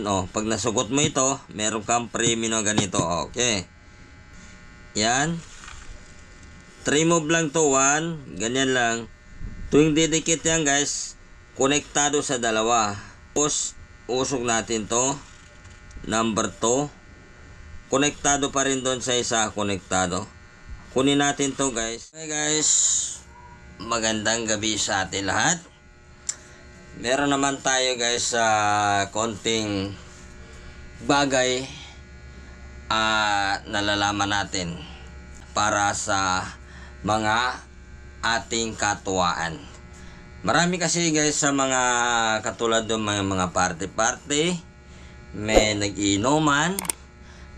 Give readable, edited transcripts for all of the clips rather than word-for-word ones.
Oh, pag nasugot mo ito, meron kang premium na ganito. Okay. Yan. 3 move lang to, 1. Ganyan lang. Tuwing didikit yan guys, konektado sa dalawa. Tapos, usog natin to. Number 2. Konektado pa rin doon sa isa, konektado. Kunin natin to guys. Okay guys, magandang gabi sa atin lahat. Meron naman tayo guys sa konting bagay nalalaman natin para sa mga ating katuwaan. Marami kasi guys sa mga katulad ng mga party-party, may nag-iinuman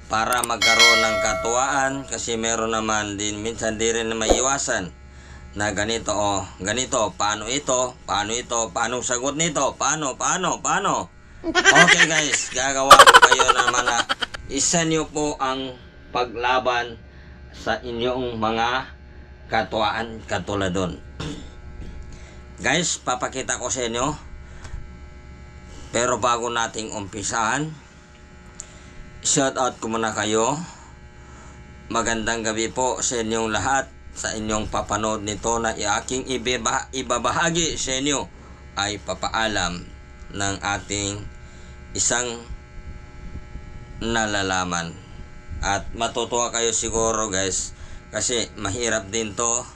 para magkaroon ng katuwaan, kasi meron naman din minsan di rin na maiwasan na ganito, ganito, paano ito, paano sagot nito, paano. Okay guys, gagawa ko kayo naman na isa nyo po ang paglaban sa inyong mga katuwaan katulad doon. Guys, papakita ko sa inyo, pero bago nating umpisahan, shout out ko muna kayo. Magandang gabi po sa inyong lahat. Sa inyong papanood nito na aking ibabahagi sa inyo ay papaalam ng ating isang nalalaman. At matutuwa kayo siguro guys, kasi mahirap din to.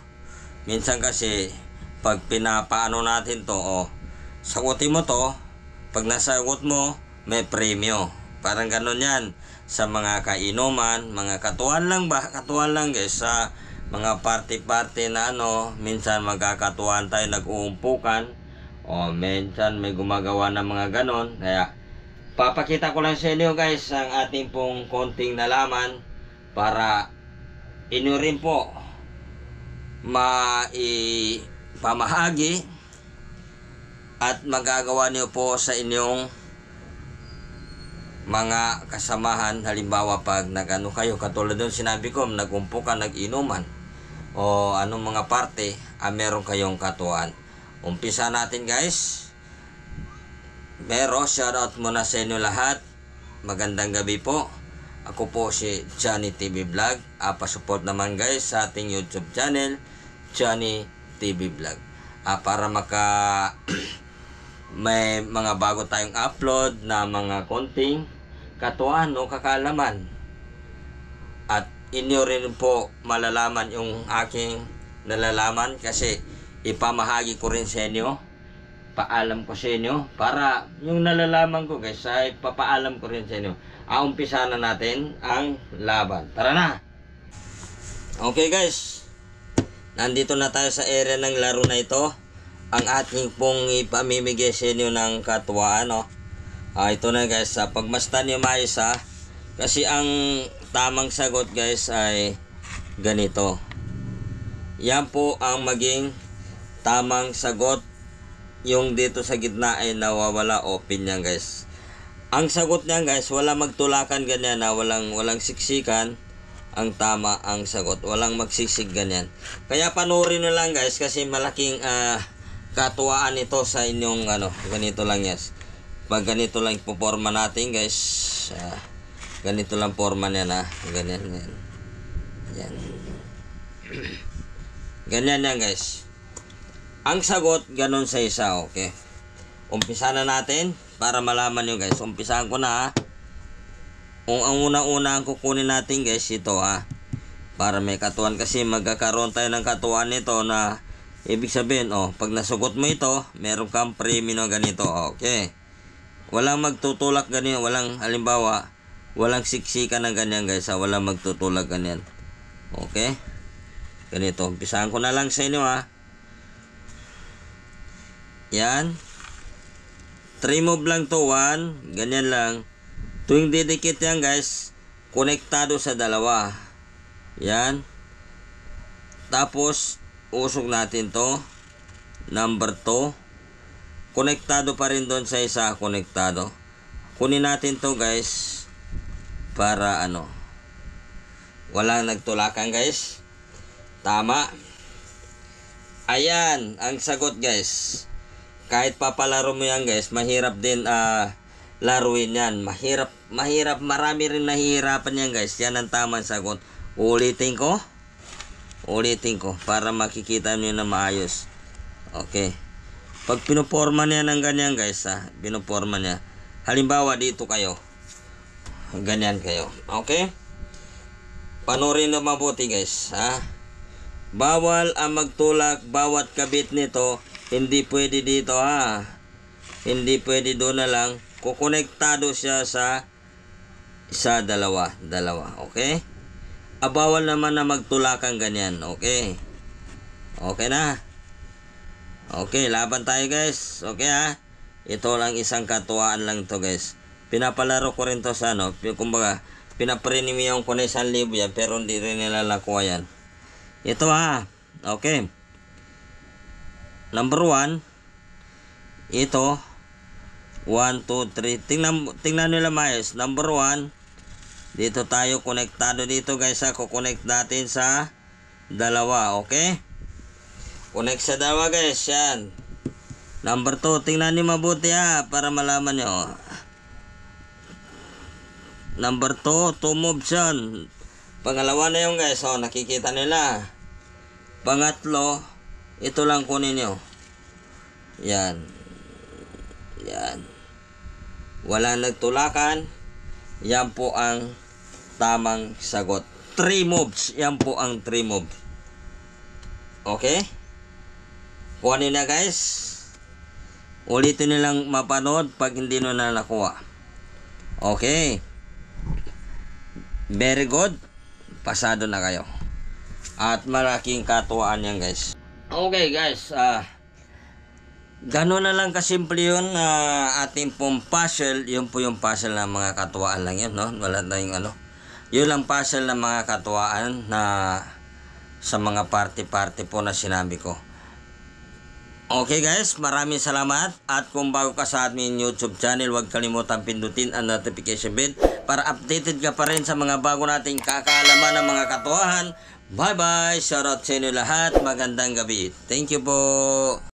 Minsan kasi pag pinapaano natin to, sagutin mo to, pag nasagot mo may premyo. Parang ganun yan sa mga kainuman, mga katuwan lang guys, sa mga party-party na minsan magkakatuwan tayo, nag-uumpukan, o minsan may gumagawa ng mga ganon. Kaya papakita ko lang sa inyo guys ang ating pong konting nalaman para inyo rin po maipamahagi at magagawa niyo po sa inyong mga kasamahan. Halimbawa pag nagano kayo, katulad doon sinabi ko, nagumpukan, nag-inuman o anong mga parte, meron kayong katuwaan. Umpisa natin guys. Pero shoutout muna sa inyo lahat. Magandang gabi po. Ako po si Johnny TV Vlog. Pasupport naman guys sa ating YouTube channel, Johnny TV Vlog. Para may mga bago tayong upload na mga konting katuwaan o kakalaman. At inyo rin po malalaman yung aking nalalaman, kasi ipamahagi ko rin sa inyo, paalam ko sa inyo, para yung nalalaman ko guys ay papaalam ko rin sa inyo. Umpisa na natin ang laban. Tara na! Okay guys, nandito na tayo sa area ng laro na ito. Ang ating pong ipamimigay sa inyo ng katuwaan. Ito na guys, pagmastan nyo maayos kasi ang tamang sagot guys ay ganito. Yan po ang maging tamang sagot. Yung dito sa gitna ay nawawala, open yan guys. Ang sagot niyan guys, wala magtulakan ganyan walang siksikan. Ang tama ang sagot, walang magsiksik ganyan. Kaya panoorin nyo lang guys, kasi malaking katuwaan ito sa inyong ganito lang yes. Pag ganito lang ipoporma natin guys, ganito lang forma niya ganyan yan. Ganyan yan guys. Ang sagot ganon sa isa. Okay, umpisa na natin para malaman nyo guys. Umpisahan ko na Kung ang una-una ang kukunin natin guys, ito para may katuwaan, kasi magkakaroon tayo ng katuwaan nito na ibig sabihin, pag nasugot mo ito, meron kang premium na ganito. Okay. Walang magtutulak ganyan, halimbawa, walang siksikan na ganyan guys, walang magtutulak ganyan. Okay. Ganito, umpisahan ko na lang sa inyo Yan. 3 move lang to, 1. Ganyan lang. Tuwing didikit yan guys, konektado sa dalawa. Yan. Tapos, usog natin to. Number 2. Konektado pa rin doon sa isa, konektado. Kunin natin to guys, para walang nagtulakan guys. Tama. Ayan, ang sagot guys. Kahit papalaro mo yan guys, mahirap din laruin yan. Mahirap, marami rin nahihirapan yan guys. Yan ang tamang sagot. Ulitin ko para makikita nyo na maayos. Okay. Pag pinuporma niya ng ganyan guys, pinuporma niya. Halimbawa dito kayo. Ganyan kayo. Okay? Panorin na mabuti guys, Bawal ang magtulak bawat kabit nito. Hindi pwede dito, Hindi pwede doon na lang. Kukonektado siya sa dalawa. Okay? Bawal naman na magtulakan ganyan. Okay? Okay na? Okay, laban tayo guys. Okay Ito lang isang katuwaan lang to guys. Pinapalaro ko rin to sa kumbaga, pinapremiyum ko na 1,000 yan, pero hindi rin nila nakuha yan. Ito okay. Number 1. Ito. 1, 2, 3. Tingnan nila maayos. Number 1. Dito tayo konektado dito guys Kukonect natin sa dalawa. Okay? Connect sa dalawa guys. Yan. Number 2. Tingnan niyo mabuti para malaman nyo. Number 2. 2 moves yan. Pangalawa na yung guys. Nakikita nila. Pangatlo. Ito lang kunin nyo. Yan. Wala nagtulakan. Yan po ang tamang sagot. 3 moves. Yan po ang 3 moves. Okay? Kuhanin na guys. Ulitin nilang mapanood pag hindi nyo na nakuha. Okay. Very good. Pasado na kayo. At malaking katuwaan yan guys. Okay guys. Gano'n na lang kasimple yun. Ating pong puzzle. Yun po yung puzzle na mga katuwaan lang yun. Wala tayong Yun lang puzzle na mga katuwaan na sa mga party po na sinabi ko. Okay guys, maraming salamat. At kung bago ka sa aming YouTube channel, huwag kalimutan pindutin ang notification bell para updated ka pa rin sa mga bago nating kakaalaman ng mga katuwahan. Bye bye! Shoutout sa inyo lahat. Magandang gabi. Thank you po.